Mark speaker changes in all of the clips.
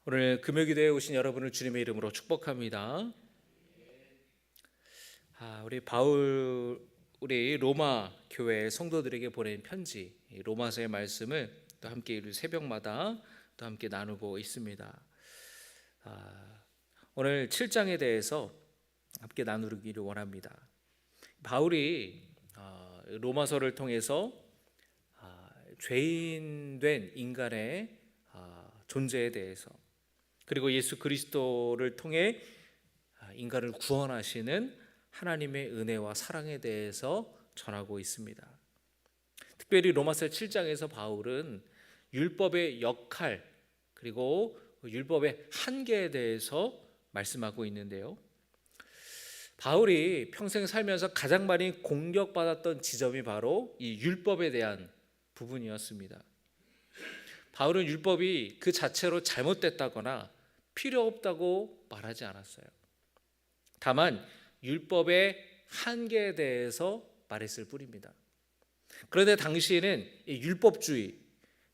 Speaker 1: 오늘 금요기도에 오신 여러분을 주님의 이름으로 축복합니다. 우리 로마 교회 성도들에게 보낸 편지, 로마서의 말씀을 또 함께 우리 새벽마다 또 함께 나누고 있습니다. 오늘 7장에 대해서 함께 나누기를 원합니다. 바울이 로마서를 통해서 죄인된 인간의 존재에 대해서, 그리고 예수 그리스도를 통해 인간을 구원하시는 하나님의 은혜와 사랑에 대해서 전하고 있습니다. 특별히 로마서 7장에서 바울은 율법의 역할, 그리고 율법의 한계에 대해서 말씀하고 있는데요, 바울이 평생 살면서 가장 많이 공격받았던 지점이 바로 이 율법에 대한 부분이었습니다. 바울은 율법이 그 자체로 잘못됐다거나 필요 없다고 말하지 않았어요. 다만 율법의 한계에 대해서 말했을 뿐입니다. 그런데 당시에는 율법주의,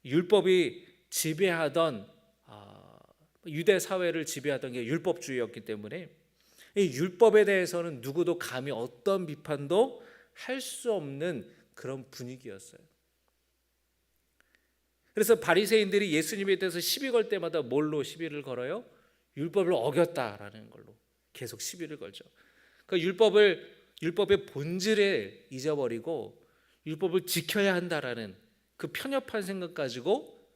Speaker 1: 율법이 지배하던 유대 사회를 지배하던 게 율법주의였기 때문에 이 율법에 대해서는 누구도 감히 어떤 비판도 할 수 없는 그런 분위기였어요. 그래서 바리새인들이 예수님에 대해서 시비 걸 때마다 뭘로 시비를 걸어요? 율법을 어겼다라는 걸로 계속 시비를 걸죠. 그 율법의 본질을 잊어버리고 율법을 지켜야 한다라는 그 편협한 생각 가지고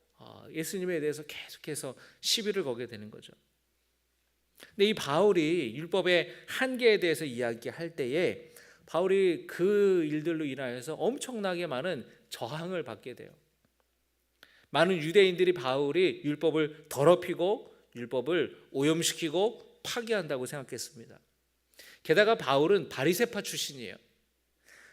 Speaker 1: 예수님에 대해서 계속해서 시비를 걸게 되는 거죠. 근데 이 바울이 율법의 한계에 대해서 이야기할 때에 바울이 그 일들로 인하여서 엄청나게 많은 저항을 받게 돼요. 많은 유대인들이 바울이 율법을 더럽히고 율법을 오염시키고 파괴한다고 생각했습니다. 게다가 바울은 바리새파 출신이에요.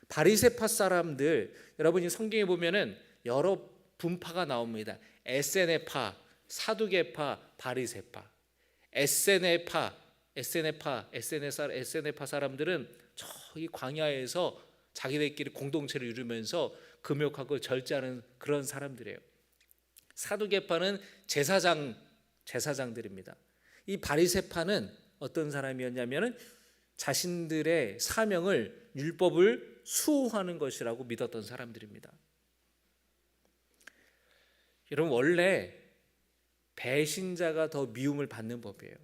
Speaker 1: 바리새파 사람들, 여러분이 성경에 보면은 여러 분파가 나옵니다. 에세네파, 사두개파, 바리새파. 에세네파 사람들은 저기 광야에서 자기들끼리 공동체를 이루면서 금욕하고 절제하는 그런 사람들이에요. 사두개파는 제사장들입니다. 이 바리새파는 어떤 사람이었냐면은 자신들의 사명을 율법을 수호하는 것이라고 믿었던 사람들입니다. 여러분, 원래 배신자가 더 미움을 받는 법이에요.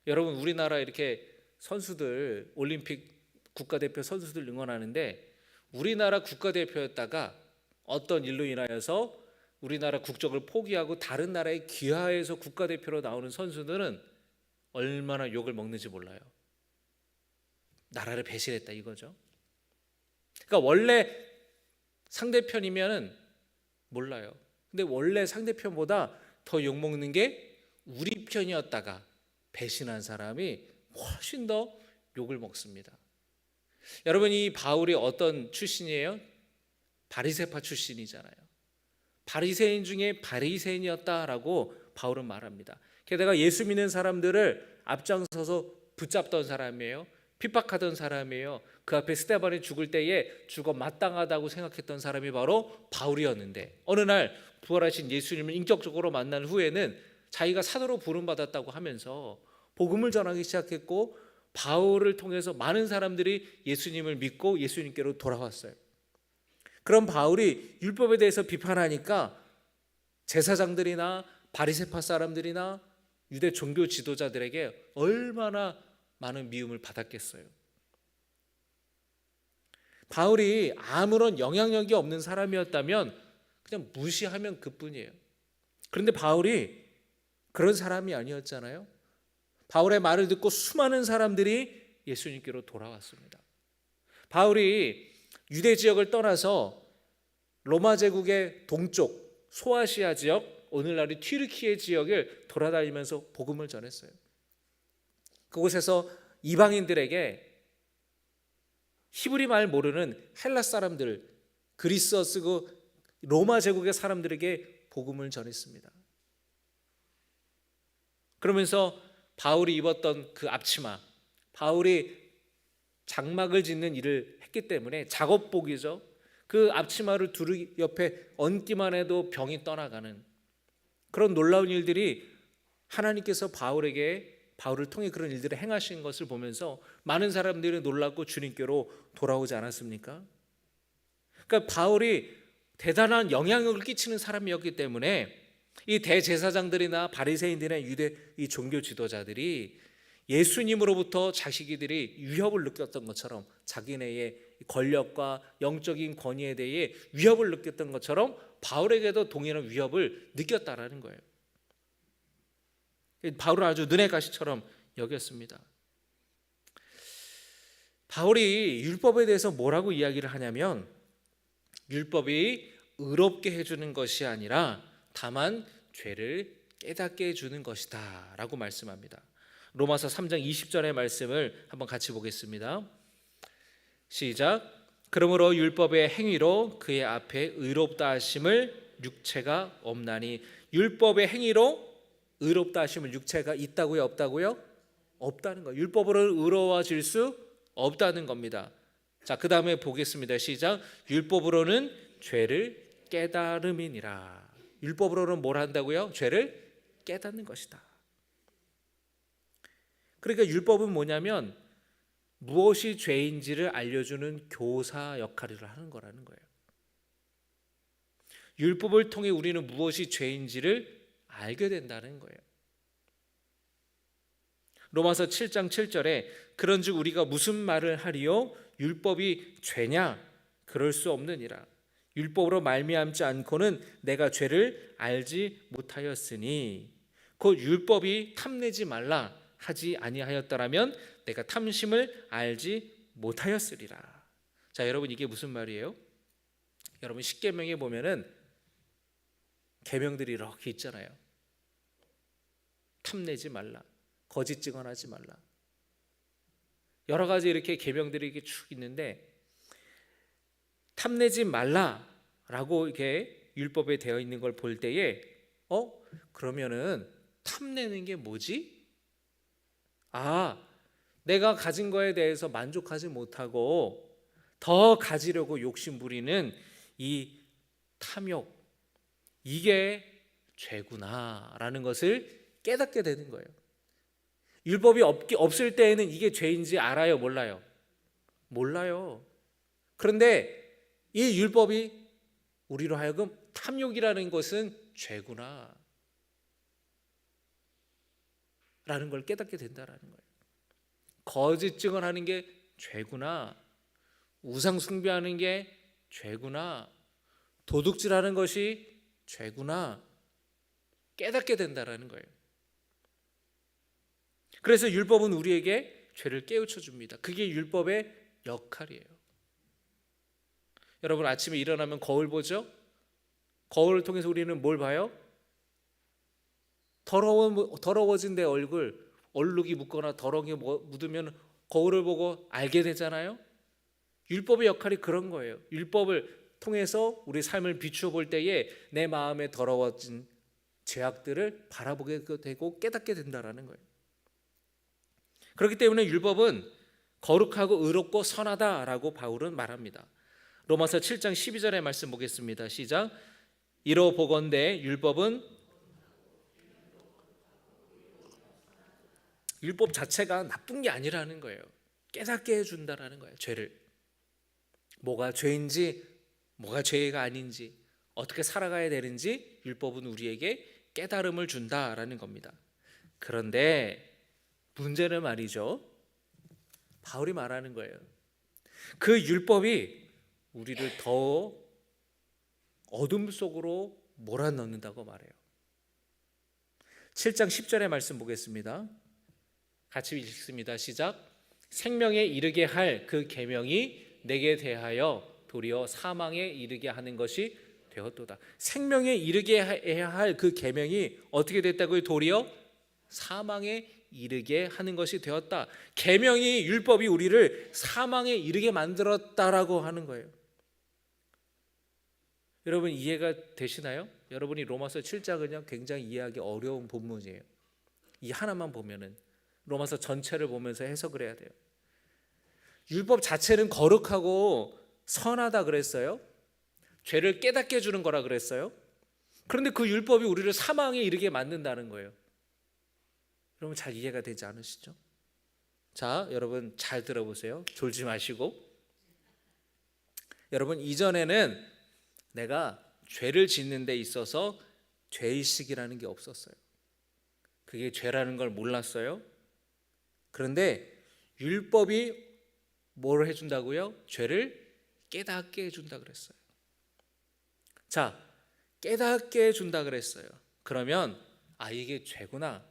Speaker 1: 여러분, 우리나라 이렇게 선수들, 올림픽 국가대표 선수들 응원하는데 우리나라 국가대표였다가 어떤 일로 인하여서 우리나라 국적을 포기하고 다른 나라에 귀화해서 국가대표로 나오는 선수들은 얼마나 욕을 먹는지 몰라요. 나라를 배신했다 이거죠. 그러니까 원래 상대편이면은 몰라요. 근데 원래 상대편보다 더 욕먹는 게 우리 편이었다가 배신한 사람이 훨씬 더 욕을 먹습니다. 여러분, 이 바울이 어떤 출신이에요? 바리새파 출신이잖아요. 바리새인 중에 바리새인이었다라고 바울은 말합니다. 게다가 예수 믿는 사람들을 앞장서서 붙잡던 사람이에요. 핍박하던 사람이에요. 그 앞에 스데반이 죽을 때에 죽어 마땅하다고 생각했던 사람이 바로 바울이었는데, 어느 날 부활하신 예수님을 인격적으로 만난 후에는 자기가 사도로 부름받았다고 하면서 복음을 전하기 시작했고, 바울을 통해서 많은 사람들이 예수님을 믿고 예수님께로 돌아왔어요. 그럼 바울이 율법에 대해서 비판하니까 제사장들이나 바리새파 사람들이나 유대 종교 지도자들에게 얼마나 많은 미움을 받았겠어요. 바울이 아무런 영향력이 없는 사람이었다면 그냥 무시하면 그뿐이에요. 그런데 바울이 그런 사람이 아니었잖아요. 바울의 말을 듣고 수많은 사람들이 예수님께로 돌아왔습니다. 바울이 유대 지역을 떠나서 로마 제국의 동쪽 소아시아 지역, 오늘날의 튀르키예 지역을 돌아다니면서 복음을 전했어요. 그곳에서 이방인들에게 히브리 말 모르는 헬라 사람들, 그리스어 쓰고 로마 제국의 사람들에게 복음을 전했습니다. 그러면서 바울이 입었던 그 앞치마, 바울이 장막을 짓는 일을 했기 때문에 작업복이죠. 그 앞치마를 두루 옆에 얹기만 해도 병이 떠나가는, 그런 놀라운 일들이 하나님께서 바울을 통해 그런 일들을 행하신 것을 보면서 많은 사람들이 놀랍고 주님께로 돌아오지 않았습니까? 그러니까 바울이 대단한 영향력을 끼치는 사람이었기 때문에 이 대제사장들이나 바리새인들이나 유대 이 종교 지도자들이 예수님으로부터 자기들이 위협을 느꼈던 것처럼, 자기네의 권력과 영적인 권위에 대해 위협을 느꼈던 것처럼 바울에게도 동일한 위협을 느꼈다라는 거예요. 바울은 아주 눈의 가시처럼 여겼습니다. 바울이 율법에 대해서 뭐라고 이야기를 하냐면, 율법이 의롭게 해주는 것이 아니라 다만 죄를 깨닫게 해주는 것이다 라고 말씀합니다. 로마서 3장 20절의 말씀을 한번 같이 보겠습니다. 시작. 그러므로 율법의 행위로 그의 앞에 의롭다 하심을 육체가 없나니. 율법의 행위로 의롭다 하심을 육체가 있다고요, 없다고요? 없다는 거예요. 율법으로 의로워질 수 없다는 겁니다. 자, 그 다음에 보겠습니다. 시작. 율법으로는 죄를 깨달음이니라. 율법으로는 뭘 한다고요? 죄를 깨닫는 것이다. 그러니까 율법은 뭐냐면 무엇이 죄인지를 알려주는 교사 역할을 하는 거라는 거예요. 율법을 통해 우리는 무엇이 죄인지를 알게 된다는 거예요. 로마서 7장 7절에 그런즉 우리가 무슨 말을 하리요? 율법이 죄냐? 그럴 수 없느니라. 율법으로 말미암지 않고는 내가 죄를 알지 못하였으니, 곧 율법이 탐내지 말라 하지 아니하였더라면 내가 탐심을 알지 못하였으리라. 자, 여러분, 이게 무슨 말이에요? 여러분, 십계명에 보면은 계명들이 이렇게 있잖아요. 탐내지 말라, 거짓 증언하지 말라, 여러 가지 이렇게 계명들이 이렇게 쭉 있는데, 탐내지 말라라고 이렇게 율법에 되어 있는 걸 볼 때에 그러면은 탐내는 게 뭐지? 내가 가진 거에 대해서 만족하지 못하고 더 가지려고 욕심 부리는 이 탐욕, 이게 죄구나라는 것을 깨닫게 되는 거예요. 율법이 없을 때에는 이게 죄인지 알아요, 몰라요? 몰라요. 그런데 이 율법이 우리로 하여금 탐욕이라는 것은 죄구나 라는 걸 깨닫게 된다라는 거예요. 거짓 증언하는 게 죄구나, 우상 숭배하는 게 죄구나, 도둑질하는 것이 죄구나 깨닫게 된다라는 거예요. 그래서 율법은 우리에게 죄를 깨우쳐 줍니다. 그게 율법의 역할이에요. 여러분, 아침에 일어나면 거울 보죠? 거울을 통해서 우리는 뭘 봐요? 더러워진 내 얼룩이 묻거나 더러운 게 묻으면 거울을 보고 알게 되잖아요. 율법의 역할이 그런 거예요. 율법을 통해서 우리 삶을 비추어 볼 때에 내 마음에 더러워진 죄악들을 바라보게 되고 깨닫게 된다라는 거예요. 그렇기 때문에 율법은 거룩하고 의롭고 선하다라고 바울은 말합니다. 로마서 7장 12절의 말씀 보겠습니다. 시작. 이로 보건대 율법 자체가 나쁜 게 아니라는 거예요. 깨닫게 해준다라는 거예요. 죄를, 뭐가 죄인지 뭐가 죄가 아닌지, 어떻게 살아가야 되는지 율법은 우리에게 깨달음을 준다라는 겁니다. 그런데 문제는 말이죠, 바울이 말하는 거예요. 그 율법이 우리를 더 어둠 속으로 몰아넣는다고 말해요. 7장 10절의 말씀 보겠습니다. 같이 읽습니다. 시작. 생명에 이르게 할 그 계명이 내게 대하여 도리어 사망에 이르게 하는 것이 되었도다. 생명에 이르게 해야 할 그 계명이 어떻게 됐다고요? 도리어 사망에 이르게 하는 것이 되었다. 계명이, 율법이 우리를 사망에 이르게 만들었다라고 하는 거예요. 여러분, 이해가 되시나요? 여러분이 로마서 7장은요 굉장히 이해하기 어려운 본문이에요. 이 하나만 보면은, 로마서 전체를 보면서 해석을 해야 돼요. 율법 자체는 거룩하고 선하다 그랬어요. 죄를 깨닫게 해주는 거라 그랬어요. 그런데 그 율법이 우리를 사망에 이르게 만든다는 거예요. 여러분 잘 이해가 되지 않으시죠? 자, 여러분 잘 들어보세요. 졸지 마시고. 여러분, 이전에는 내가 죄를 짓는 데 있어서 죄의식이라는 게 없었어요. 그게 죄라는 걸 몰랐어요. 그런데 율법이 뭘 해준다고요? 죄를 깨닫게 해준다 그랬어요. 자, 깨닫게 해준다 그랬어요. 그러면 이게 죄구나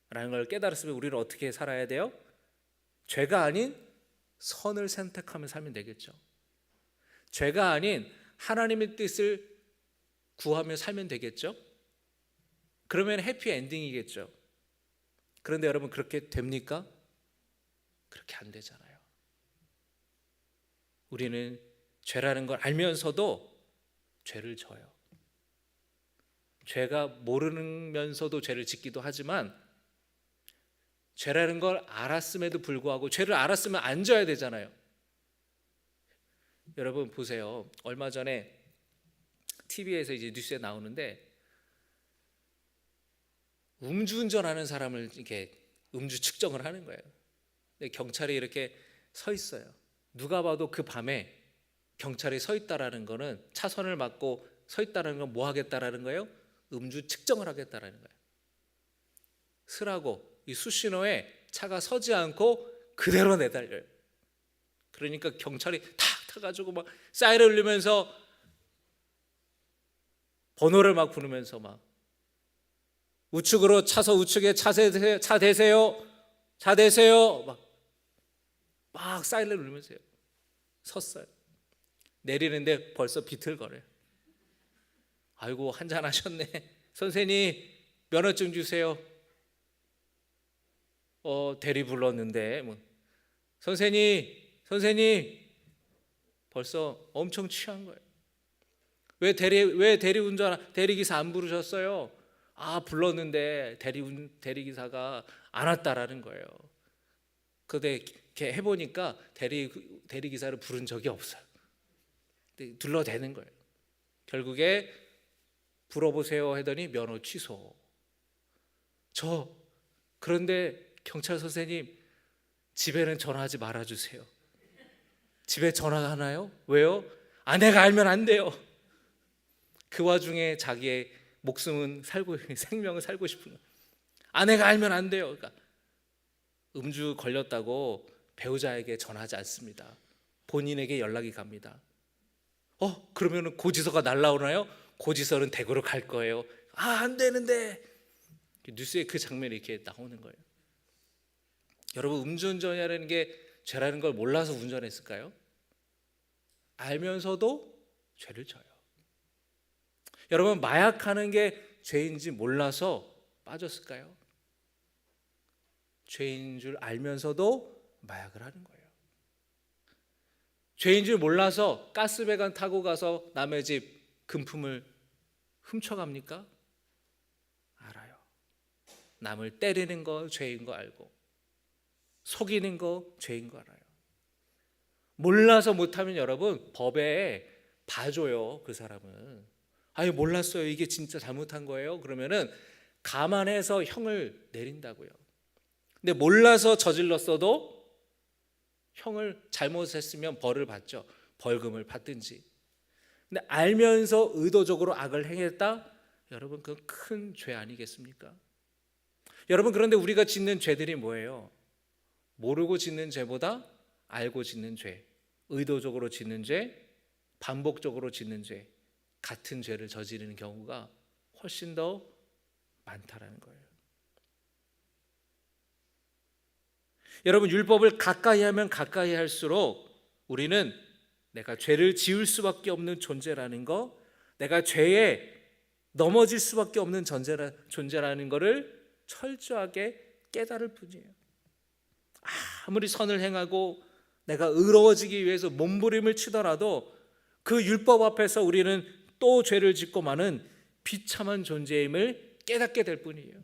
Speaker 1: 라는 걸 깨달았으면 우리는 어떻게 살아야 돼요? 죄가 아닌 선을 선택하며 살면 되겠죠. 죄가 아닌 하나님의 뜻을 구하며 살면 되겠죠. 그러면 해피엔딩이겠죠. 그런데 여러분 그렇게 됩니까? 그렇게 안 되잖아요. 우리는 죄라는 걸 알면서도 죄를 져요. 죄가 모르면서도 죄를 짓기도 하지만 죄라는 걸 알았음에도 불구하고 죄를 알았으면 안 져야 되잖아요. 여러분 보세요. 얼마 전에 TV에서 이제 뉴스에 나오는데 음주운전하는 사람을 이렇게 음주 측정을 하는 거예요. 근데 경찰이 이렇게 서 있어요. 누가 봐도 그 밤에 경찰이 서 있다라는 거는 차선을 막고 서 있다라는 건 뭐 하겠다라는 거예요? 음주 측정을 하겠다라는 거예요. 쓰라고 이 수신호에 차가 서지 않고 그대로 내달려요. 그러니까 경찰이 탁 타가지고 막 사이렌 울리면서 번호를 막 부르면서 막 우측으로 차서 우측에 차 대세요. 차 대세요. 막 사이렌 울리면서요. 섰어요. 내리는데 벌써 비틀거려요. 아이고 한잔 하셨네. 선생님 면허증 주세요. 대리 불렀는데 선생님 벌써 엄청 취한 거예요. 왜 대리기사 안 부르셨어요? 불렀는데 대리기사가 안 왔다라는 거예요. 근데 이렇게 해보니까 대리기사를 부른 적이 없어요. 둘러대는 거예요. 결국에 불어보세요 하더니 면허 취소. 그런데 경찰 선생님 집에는 전화하지 말아주세요. 집에 전화가 하나요? 왜요? 아내가 알면 안 돼요. 그 와중에 자기의 생명을 살고 싶은 거예요. 아내가 알면 안 돼요. 그러니까 음주 걸렸다고 배우자에게 전하지 않습니다. 본인에게 연락이 갑니다. 그러면 고지서가 날라오나요? 고지서는 대구로 갈 거예요. 안 되는데. 뉴스에 그 장면이 이렇게 나오는 거예요. 여러분 음주운전이라는 게 죄라는 걸 몰라서 운전했을까요? 알면서도 죄를 져요. 여러분 마약하는 게 죄인지 몰라서 빠졌을까요? 죄인 줄 알면서도 마약을 하는 거예요. 죄인 줄 몰라서 가스배관 타고 가서 남의 집 금품을 훔쳐갑니까? 알아요. 남을 때리는 거 죄인 거 알고 속이는 거 죄인 거 알아요. 몰라서 못하면 여러분 법에 봐줘요. 그 사람은 몰랐어요. 이게 진짜 잘못한 거예요. 그러면은 감안해서 형을 내린다고요. 근데 몰라서 저질렀어도 형을 잘못했으면 벌을 받죠. 벌금을 받든지. 근데 알면서 의도적으로 악을 행했다? 여러분 그건 큰 죄 아니겠습니까? 여러분 그런데 우리가 짓는 죄들이 뭐예요? 모르고 짓는 죄보다 알고 짓는 죄, 의도적으로 짓는 죄, 반복적으로 짓는 죄, 같은 죄를 저지르는 경우가 훨씬 더 많다라는 거예요. 여러분 율법을 가까이 하면 가까이 할수록 우리는 내가 죄를 지을 수밖에 없는 존재라는 거, 내가 죄에 넘어질 수밖에 없는 존재라는 것을 철저하게 깨달을 뿐이에요. 아무리 선을 행하고 내가 의로워지기 위해서 몸부림을 치더라도 그 율법 앞에서 우리는 또 죄를 짓고 마는 비참한 존재임을 깨닫게 될 뿐이에요.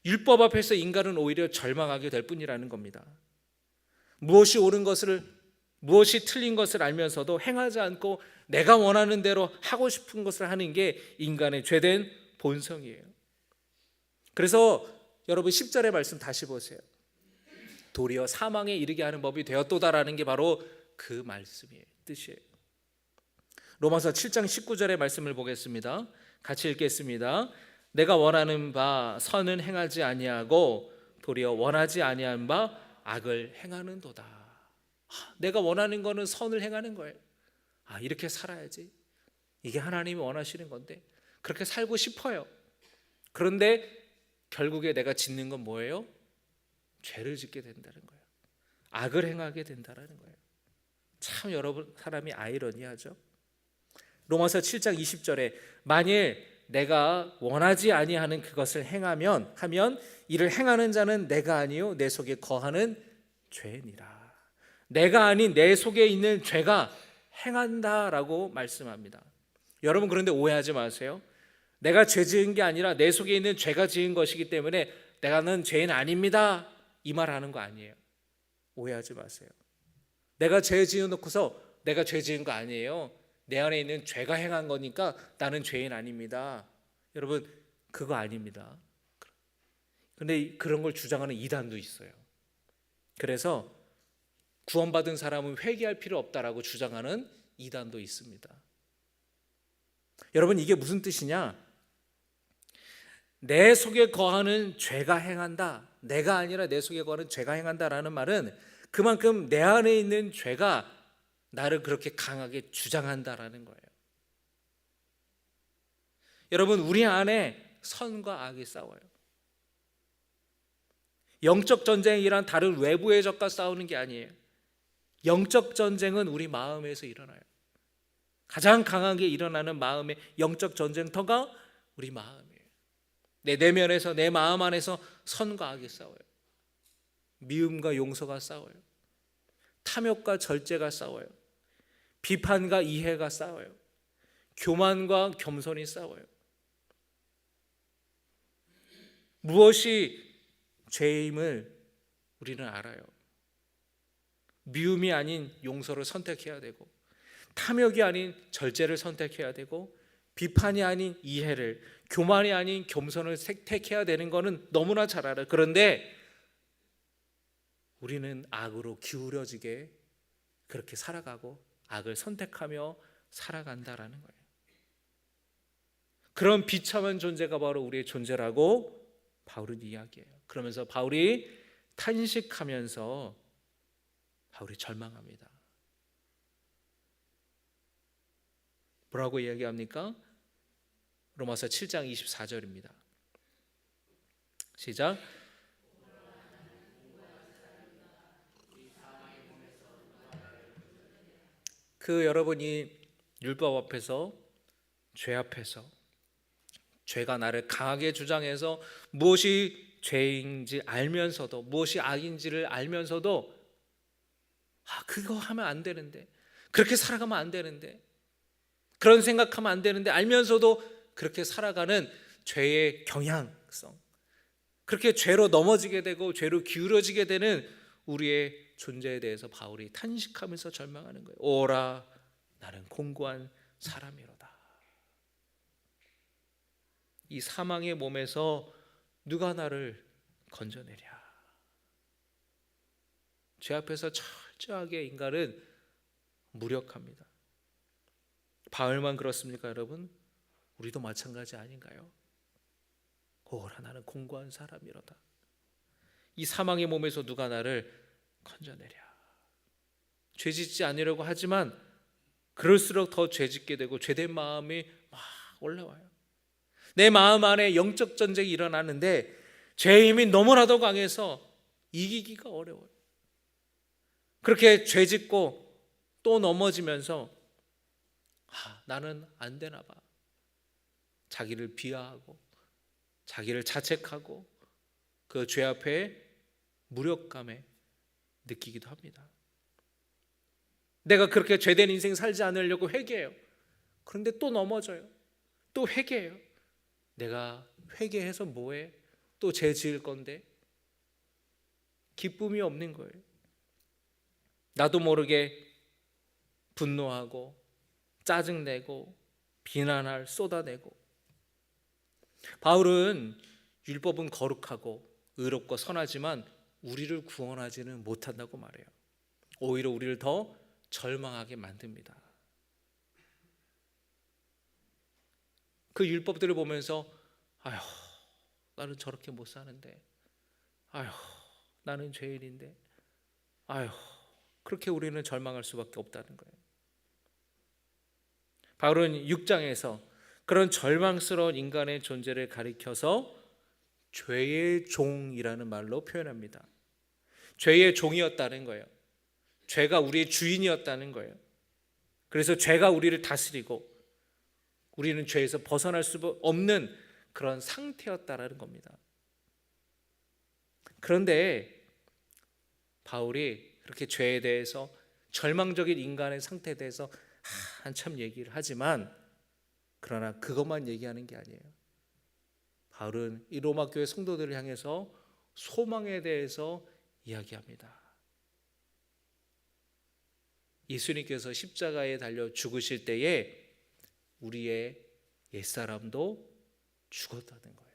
Speaker 1: 율법 앞에서 인간은 오히려 절망하게 될 뿐이라는 겁니다. 무엇이 옳은 것을 무엇이 틀린 것을 알면서도 행하지 않고 내가 원하는 대로 하고 싶은 것을 하는 게 인간의 죄된 본성이에요. 그래서 여러분 10절의 말씀 다시 보세요. 도리어 사망에 이르게 하는 법이 되었도다라는 게 바로 그 말씀이에요. 뜻이에요. 로마서 7장 19절의 말씀을 보겠습니다. 같이 읽겠습니다. 내가 원하는 바 선은 행하지 아니하고 도리어 원하지 아니한 바 악을 행하는도다. 내가 원하는 거는 선을 행하는 거예요. 이렇게 살아야지. 이게 하나님이 원하시는 건데 그렇게 살고 싶어요. 그런데 결국에 내가 짓는 건 뭐예요? 죄를 짓게 된다는 거예요. 악을 행하게 된다는 거예요. 참 여러분 사람이 아이러니하죠. 로마서 7장 20절에 만일 내가 원하지 아니하는 그것을 하면 이를 행하는 자는 내가 아니요 내 속에 거하는 죄니라. 내가 아닌 내 속에 있는 죄가 행한다라고 말씀합니다. 여러분 그런데 오해하지 마세요. 내가 죄 지은 게 아니라 내 속에 있는 죄가 지은 것이기 때문에 내가는 죄인 아닙니다 이 말 하는 거 아니에요. 오해하지 마세요. 내가 죄 지어놓고서 내가 죄 지은 거 아니에요. 내 안에 있는 죄가 행한 거니까 나는 죄인 아닙니다. 여러분 그거 아닙니다. 그런데 그런 걸 주장하는 이단도 있어요. 그래서 구원받은 사람은 회개할 필요 없다라고 주장하는 이단도 있습니다. 여러분 이게 무슨 뜻이냐? 내 속에 거하는 죄가 행한다. 내가 아니라 내 속에 거하는 죄가 행한다라는 말은 그만큼 내 안에 있는 죄가 나를 그렇게 강하게 주장한다라는 거예요. 여러분 우리 안에 선과 악이 싸워요. 영적 전쟁이란 다른 외부의 적과 싸우는 게 아니에요. 영적 전쟁은 우리 마음에서 일어나요. 가장 강하게 일어나는 마음의 영적 전쟁터가 우리 마음이에요. 내 내면에서 내 마음 안에서 선과 악이 싸워요. 미움과 용서가 싸워요. 탐욕과 절제가 싸워요. 비판과 이해가 싸워요. 교만과 겸손이 싸워요. 무엇이 죄임을 우리는 알아요. 미움이 아닌 용서를 선택해야 되고 탐욕이 아닌 절제를 선택해야 되고 비판이 아닌 이해를, 교만이 아닌 겸손을 택해야 되는 것은 너무나 잘 알아요. 그런데 우리는 악으로 기울어지게 그렇게 살아가고 악을 선택하며 살아간다라는 거예요. 그런 비참한 존재가 바로 우리의 존재라고 바울은 이야기해요. 그러면서 바울이 탄식하면서 바울이 절망합니다. 뭐라고 이야기합니까? 로마서 7장 24절입니다. 시작. 여러분이 율법 앞에서 죄 앞에서 죄가 나를 강하게 주장해서 무엇이 죄인지 알면서도 무엇이 악인지를 알면서도 그거 하면 안 되는데 그렇게 살아가면 안 되는데 그런 생각하면 안 되는데 알면서도 그렇게 살아가는 죄의 경향성, 그렇게 죄로 넘어지게 되고 죄로 기울어지게 되는 우리의 존재에 대해서 바울이 탄식하면서 절망하는 거예요. 오라 나는 공고한 사람이로다. 이 사망의 몸에서 누가 나를 건져내랴. 죄 앞에서 철저하게 인간은 무력합니다. 바울만 그렇습니까 여러분? 우리도 마찬가지 아닌가요? 오라 나는 공고한 사람이로다. 이 사망의 몸에서 누가 나를 건져내랴. 죄짓지 않으려고 하지만 그럴수록 더 죄짓게 되고 죄된 마음이 막 올라와요. 내 마음 안에 영적 전쟁이 일어나는데 죄의 힘이 너무나도 강해서 이기기가 어려워요. 그렇게 죄짓고 또 넘어지면서 나는 안 되나 봐. 자기를 비하하고 자기를 자책하고 그 죄 앞에 무력감에 느끼기도 합니다. 내가 그렇게 죄된 인생 살지 않으려고 회개해요. 그런데 또 넘어져요. 또 회개해요. 내가 회개해서 뭐해? 또 죄 지을 건데 기쁨이 없는 거예요. 나도 모르게 분노하고 짜증내고 비난할 쏟아내고. 바울은 율법은 거룩하고 의롭고 선하지만 우리를 구원하지는 못한다고 말해요. 오히려 우리를 더 절망하게 만듭니다. 그 율법들을 보면서 아휴, 나는 저렇게 못 사는데, 아휴, 나는 죄인인데, 아휴, 그렇게 우리는 절망할 수밖에 없다는 거예요. 바울은 6장에서 그런 절망스러운 인간의 존재를 가리켜서 죄의 종이라는 말로 표현합니다. 죄의 종이었다는 거예요. 죄가 우리의 주인이었다는 거예요. 그래서 죄가 우리를 다스리고 우리는 죄에서 벗어날 수 없는 그런 상태였다라는 겁니다. 그런데 바울이 그렇게 죄에 대해서, 절망적인 인간의 상태에 대해서 한참 얘기를 하지만, 그러나 그것만 얘기하는 게 아니에요. 바울은 이 로마 교회 성도들을 향해서 소망에 대해서 이야기합니다. 예수님께서 십자가에 달려 죽으실 때에 우리의 옛사람도 죽었다는 거예요.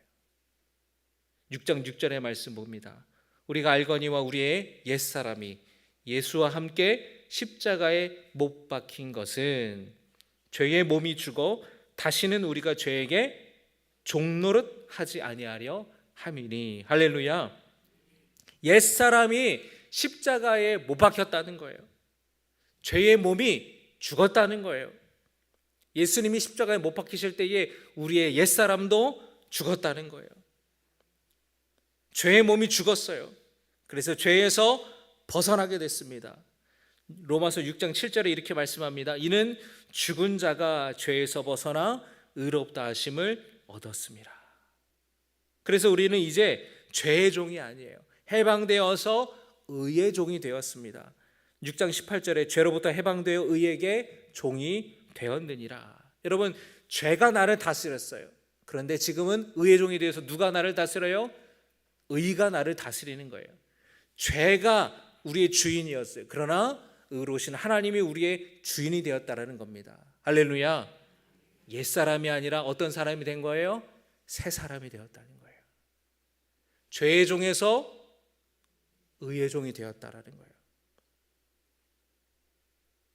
Speaker 1: 6장 6절의 말씀 봅니다. 우리가 알거니와 우리의 옛사람이 예수와 함께 십자가에 못 박힌 것은 죄의 몸이 죽어 다시는 우리가 죄에게 종노릇 하지 아니하려 함이니. 할렐루야. 옛사람이 십자가에 못 박혔다는 거예요. 죄의 몸이 죽었다는 거예요. 예수님이 십자가에 못 박히실 때에 우리의 옛사람도 죽었다는 거예요. 죄의 몸이 죽었어요. 그래서 죄에서 벗어나게 됐습니다. 로마서 6장 7절에 이렇게 말씀합니다. 이는 죽은 자가 죄에서 벗어나 의롭다 하심을 얻었습니다. 그래서 우리는 이제 죄의 종이 아니에요. 해방되어서 의의 종이 되었습니다. 6장 18절에 죄로부터 해방되어 의에게 종이 되었느니라. 여러분, 죄가 나를 다스렸어요. 그런데 지금은 의의 종이 되어서 누가 나를 다스려요? 의가 나를 다스리는 거예요. 죄가 우리의 주인이었어요. 그러나 의로우신 하나님이 우리의 주인이 되었다라는 겁니다. 할렐루야. 옛사람이 아니라 어떤 사람이 된 거예요? 새 사람이 되었다는 거예요. 죄의 종에서 의의 종이 되었다라는 거예요.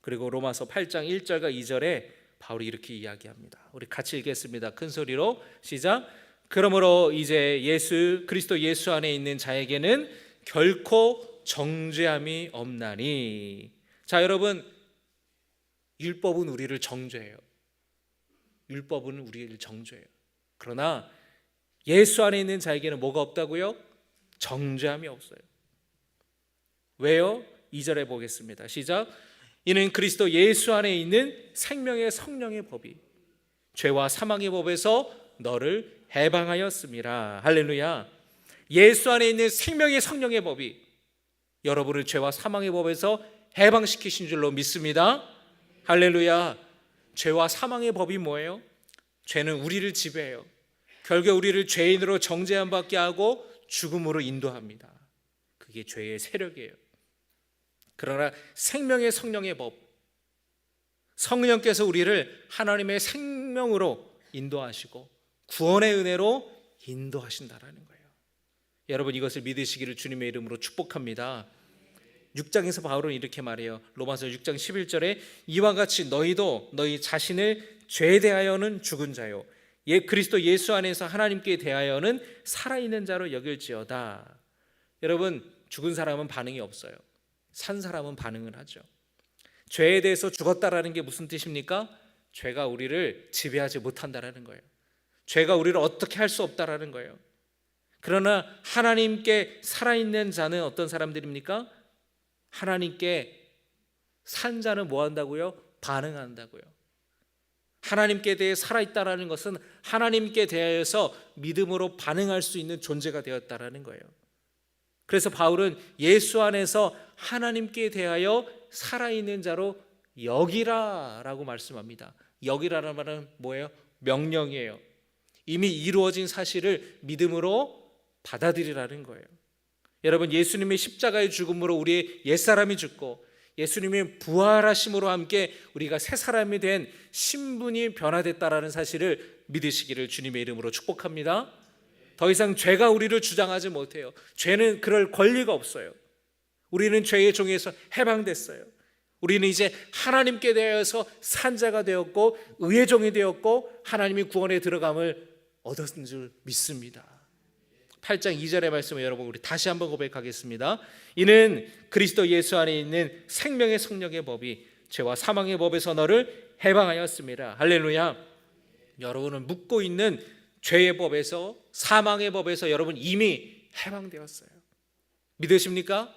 Speaker 1: 그리고 로마서 8장 1절과 2절에 바울이 이렇게 이야기합니다. 우리 같이 읽겠습니다. 큰 소리로 시작. 그러므로 이제 그리스도 예수 안에 있는 자에게는 결코 정죄함이 없나니. 자, 여러분, 율법은 우리를 정죄해요. 율법은 우리를 정죄해요. 그러나 예수 안에 있는 자에게는 뭐가 없다고요? 정죄함이 없어요. 왜요? 2절에 보겠습니다. 시작. 이는 그리스도 예수 안에 있는 생명의 성령의 법이 죄와 사망의 법에서 너를 해방하였음이라. 할렐루야. 예수 안에 있는 생명의 성령의 법이 여러분을 죄와 사망의 법에서 해방시키신 줄로 믿습니다. 할렐루야. 죄와 사망의 법이 뭐예요? 죄는 우리를 지배해요. 결국 우리를 죄인으로 정죄함 받게 하고 죽음으로 인도합니다. 그게 죄의 세력이에요. 그러나 생명의 성령의 법, 성령께서 우리를 하나님의 생명으로 인도하시고 구원의 은혜로 인도하신다라는 거예요. 여러분, 이것을 믿으시기를 주님의 이름으로 축복합니다. 6장에서 바울은 이렇게 말해요. 로마서 6장 11절에 이와 같이 너희도 너희 자신을 죄에 대하여는 죽은 자요 그리스도 예수 안에서 하나님께 대하여는 살아있는 자로 여길지어다. 여러분, 죽은 사람은 반응이 없어요. 산 사람은 반응을 하죠. 죄에 대해서 죽었다라는 게 무슨 뜻입니까? 죄가 우리를 지배하지 못한다라는 거예요. 죄가 우리를 어떻게 할 수 없다라는 거예요. 그러나 하나님께 살아있는 자는 어떤 사람들입니까? 하나님께 산 자는 뭐 한다고요? 반응한다고요. 하나님께 대해 살아있다라는 것은 하나님께 대하여서 믿음으로 반응할 수 있는 존재가 되었다라는 거예요. 그래서 바울은 예수 안에서 하나님께 대하여 살아있는 자로 여기라라고 말씀합니다. 여기라는 말은 뭐예요? 명령이에요. 이미 이루어진 사실을 믿음으로 받아들이라는 거예요. 여러분, 예수님의 십자가의 죽음으로 우리의 옛사람이 죽고 예수님의 부활하심으로 함께 우리가 새 사람이 된 신분이 변화됐다라는 사실을 믿으시기를 주님의 이름으로 축복합니다. 더 이상 죄가 우리를 주장하지 못해요. 죄는 그럴 권리가 없어요. 우리는 죄의 종에서 해방됐어요. 우리는 이제 하나님께 대하여서 산 자가 되었고 의의 종이 되었고 하나님이 구원에 들어감을 얻었는 줄 믿습니다. 8장 2절의 말씀을 여러분 우리 다시 한번 고백하겠습니다. 이는 그리스도 예수 안에 있는 생명의 성령의 법이 죄와 사망의 법에서 너를 해방하였습니다. 할렐루야. 여러분은 묶고 있는 죄의 법에서 사망의 법에서 여러분 이미 해방되었어요. 믿으십니까?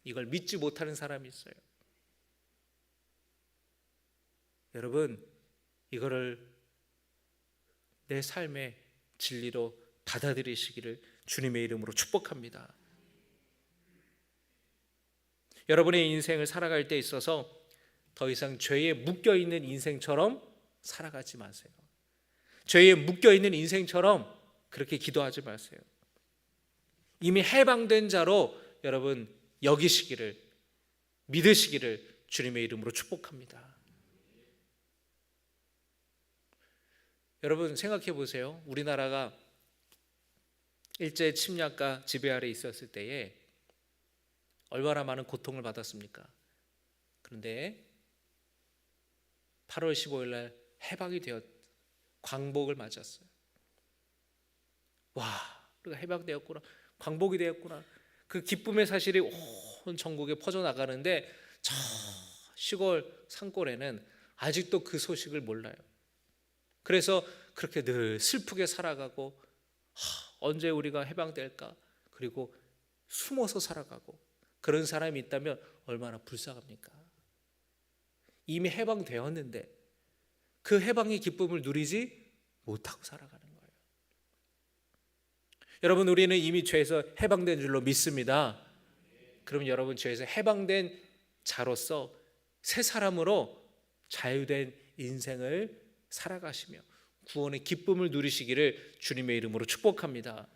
Speaker 1: 이걸 믿지 못하는 사람이 있어요. 여러분 이거를 내 삶의 진리로 받아들이시기를 주님의 이름으로 축복합니다. 여러분의 인생을 살아갈 때 있어서 더 이상 죄에 묶여있는 인생처럼 살아가지 마세요. 죄에 묶여있는 인생처럼 그렇게 기도하지 마세요. 이미 해방된 자로 여러분 여기시기를 믿으시기를 주님의 이름으로 축복합니다. 여러분 생각해 보세요. 우리나라가 일제 침략과 지배 아래 있었을 때에 얼마나 많은 고통을 받았습니까? 그런데 8월 15일 날 해방이 되었 광복을 맞았어요. 와, 우리가 해방되었구나, 광복이 되었구나. 그 기쁨의 사실이 온 전국에 퍼져나가는데 저 시골 산골에는 아직도 그 소식을 몰라요. 그래서 그렇게 늘 슬프게 살아가고 언제 우리가 해방될까? 그리고 숨어서 살아가고 그런 사람이 있다면 얼마나 불쌍합니까? 이미 해방되었는데 그 해방의 기쁨을 누리지 못하고 살아가는 거예요. 여러분 우리는 이미 죄에서 해방된 줄로 믿습니다. 그럼 여러분 죄에서 해방된 자로서 새 사람으로 자유된 인생을 살아가시며 구원의 기쁨을 누리시기를 주님의 이름으로 축복합니다.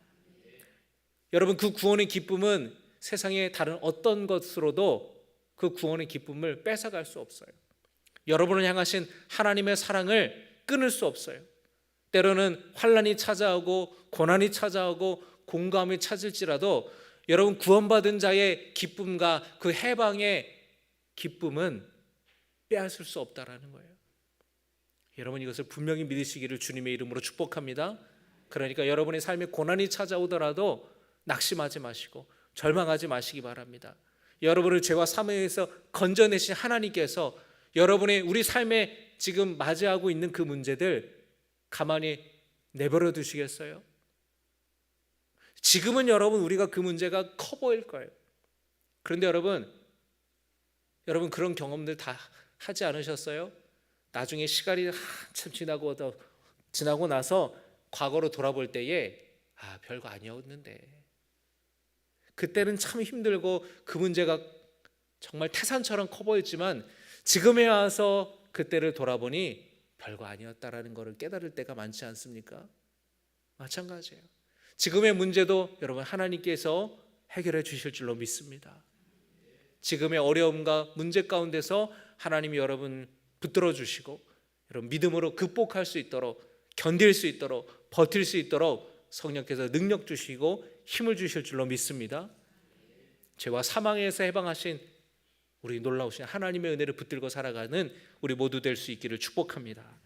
Speaker 1: 여러분 그 구원의 기쁨은 세상의 다른 어떤 것으로도 그 구원의 기쁨을 뺏어갈 수 없어요. 여러분을 향하신 하나님의 사랑을 끊을 수 없어요. 때로는 환난이 찾아오고 고난이 찾아오고 공감이 찾을지라도 여러분 구원받은 자의 기쁨과 그 해방의 기쁨은 빼앗을 수 없다라는 거예요. 여러분 이것을 분명히 믿으시기를 주님의 이름으로 축복합니다. 그러니까 여러분의 삶에 고난이 찾아오더라도 낙심하지 마시고 절망하지 마시기 바랍니다. 여러분을 죄와 사망에서 건져내신 하나님께서 여러분의 우리 삶에 지금 맞이하고 있는 그 문제들 가만히 내버려 두시겠어요? 지금은 여러분 우리가 그 문제가 커 보일 거예요. 그런데 여러분 그런 경험들 다 하지 않으셨어요? 나중에 시간이 한참 지나고 나서 과거로 돌아볼 때에 별거 아니었는데 그때는 참 힘들고 그 문제가 정말 태산처럼 커 보였지만 지금에 와서 그때를 돌아보니 별거 아니었다라는 것을 깨달을 때가 많지 않습니까? 마찬가지예요. 지금의 문제도 여러분 하나님께서 해결해 주실 줄로 믿습니다. 지금의 어려움과 문제 가운데서 하나님이 여러분 붙들어 주시고 여러분 믿음으로 극복할 수 있도록 견딜 수 있도록 버틸 수 있도록 성령께서 능력 주시고 힘을 주실 줄로 믿습니다. 죄와 사망에서 해방하신 우리 놀라우신 하나님의 은혜를 붙들고 살아가는 우리 모두 될 수 있기를 축복합니다.